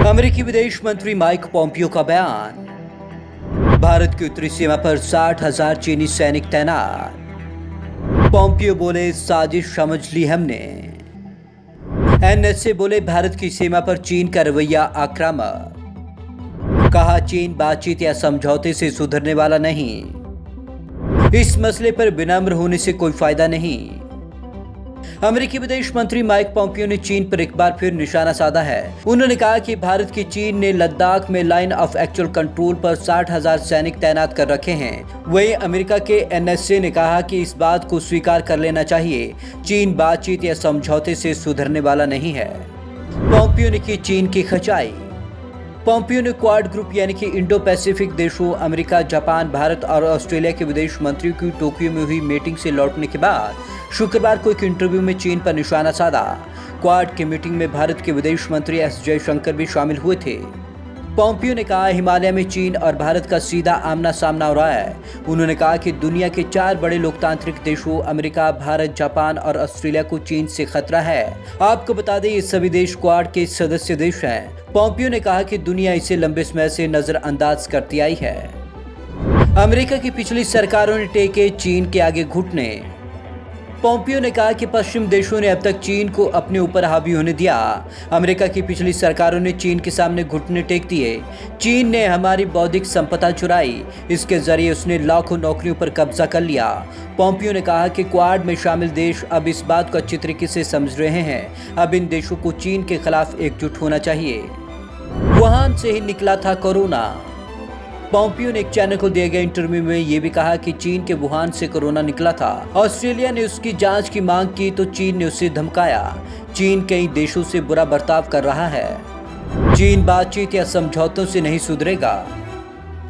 अमेरिकी विदेश मंत्री माइक पोम्पियो का बयान। भारत की उत्तरी सीमा पर 60,000 चीनी सैनिक तैनात। पोम्पियो बोले, साजिश समझ ली हमने। एनएसए बोले, भारत की सीमा पर चीन का रवैया आक्रामक। कहा, चीन बातचीत या समझौते से सुधरने वाला नहीं। इस मसले पर विनम्र होने से कोई फायदा नहीं। अमेरिकी विदेश मंत्री माइक पोम्पियो ने चीन पर एक बार फिर निशाना साधा है। उन्होंने कहा कि भारत की चीन ने लद्दाख में लाइन ऑफ एक्चुअल कंट्रोल पर 60,000 सैनिक तैनात कर रखे हैं। वहीं अमेरिका के एनएसए ने कहा कि इस बात को स्वीकार कर लेना चाहिए, चीन बातचीत या समझौते से सुधरने वाला नहीं है। पोम्पियो ने की चीन की खचाई। पोम्पियो ने क्वाड ग्रुप यानी कि इंडो पैसिफिक देशों अमेरिका, जापान, भारत और ऑस्ट्रेलिया के विदेश मंत्रियों की टोक्यो में हुई मीटिंग से लौटने के बाद शुक्रवार को एक इंटरव्यू में चीन पर निशाना साधा। क्वाड की मीटिंग में भारत के विदेश मंत्री एस जयशंकर भी शामिल हुए थे। पोम्पियो ने कहा, हिमालय में चीन और भारत का सीधा आमना सामना हो रहा है। उन्होंने कहा कि दुनिया के 4 बड़े लोकतांत्रिक देशों अमेरिका, भारत, जापान और ऑस्ट्रेलिया को चीन से खतरा है। आपको बता दें, ये सभी देश क्वाड के सदस्य देश हैं। पोम्पियो ने कहा कि दुनिया इसे लंबे समय से नजरअंदाज करती आई है। अमेरिका की पिछली सरकारों ने टेके चीन के आगे घुटने। पोम्पियो ने कहा कि पश्चिम देशों ने अब तक चीन को अपने ऊपर हावी होने दिया। अमेरिका की पिछली सरकारों ने चीन के सामने घुटने टेक दिए। चीन ने हमारी बौद्धिक संपदा चुराई, इसके जरिए उसने लाखों नौकरियों पर कब्जा कर लिया। पोम्पियो ने कहा कि क्वाड में शामिल देश अब इस बात को अच्छी तरीके से समझ रहे हैं, अब इन देशों को चीन के खिलाफ एकजुट होना चाहिए। वुहान से ही निकला था कोरोना। पोम्पियो ने एक चैनल को दिए गए इंटरव्यू में ये भी कहा कि चीन के वुहान से कोरोना निकला था। ऑस्ट्रेलिया ने उसकी जांच की मांग की तो चीन ने उसे धमकाया। चीन कई देशों से बुरा बर्ताव कर रहा है। चीन बातचीत या समझौतों से नहीं सुधरेगा।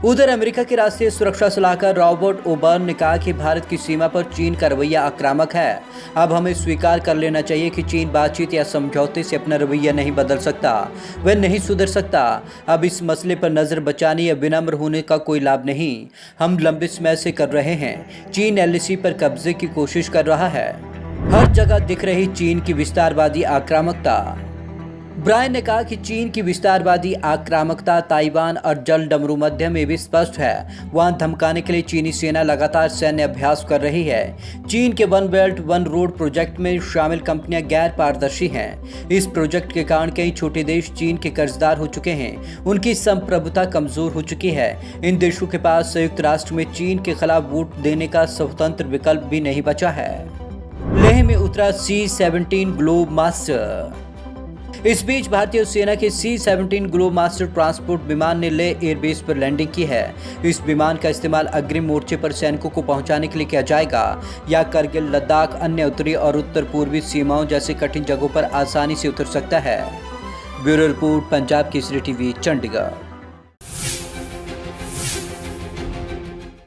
उधर अमेरिका के राष्ट्रीय सुरक्षा सलाहकार रॉबर्ट ओबर्न ने कहा कि भारत की सीमा पर चीन का रवैया आक्रामक है। अब हमें स्वीकार कर लेना चाहिए कि चीन बातचीत या समझौते से अपना रवैया नहीं बदल सकता, वह नहीं सुधर सकता। अब इस मसले पर नजर बचाने या विनम्र होने का कोई लाभ नहीं। हम लंबे समय से कर रहे हैं। चीन एलएसी पर कब्जे की कोशिश कर रहा है। हर जगह दिख रही चीन की विस्तारवादी आक्रामकता। ब्रायन ने कहा कि चीन की विस्तारवादी आक्रामकता ताइवान और जल डमरू मध्य में भी स्पष्ट है। वहां धमकाने के लिए चीनी सेना लगातार सैन्य अभ्यास कर रही है। चीन के one belt one road project में शामिल कंपनियां गैर पारदर्शी हैं। इस प्रोजेक्ट के कारण कई छोटे देश चीन के कर्जदार हो चुके हैं। उनकी संप्रभुता कमजोर हो चुकी है। इन देशों के पास संयुक्त राष्ट्र में चीन के खिलाफ वोट देने का स्वतंत्र विकल्प भी नहीं बचा है। लेह में उतरा C-17 ग्लोब मास्टर। इस बीच भारतीय सेना के C-17 ग्लोब मास्टर ट्रांसपोर्ट विमान ने लेह एयरबेस पर लैंडिंग की है। इस विमान का इस्तेमाल अग्रिम मोर्चे पर सैनिकों को पहुंचाने के लिए किया जाएगा या करगिल, लद्दाख, अन्य उत्तरी और उत्तर पूर्वी सीमाओं जैसे कठिन जगहों पर आसानी से उतर सकता है। Bureau report, Punjab Kesari TV, Chandigarh.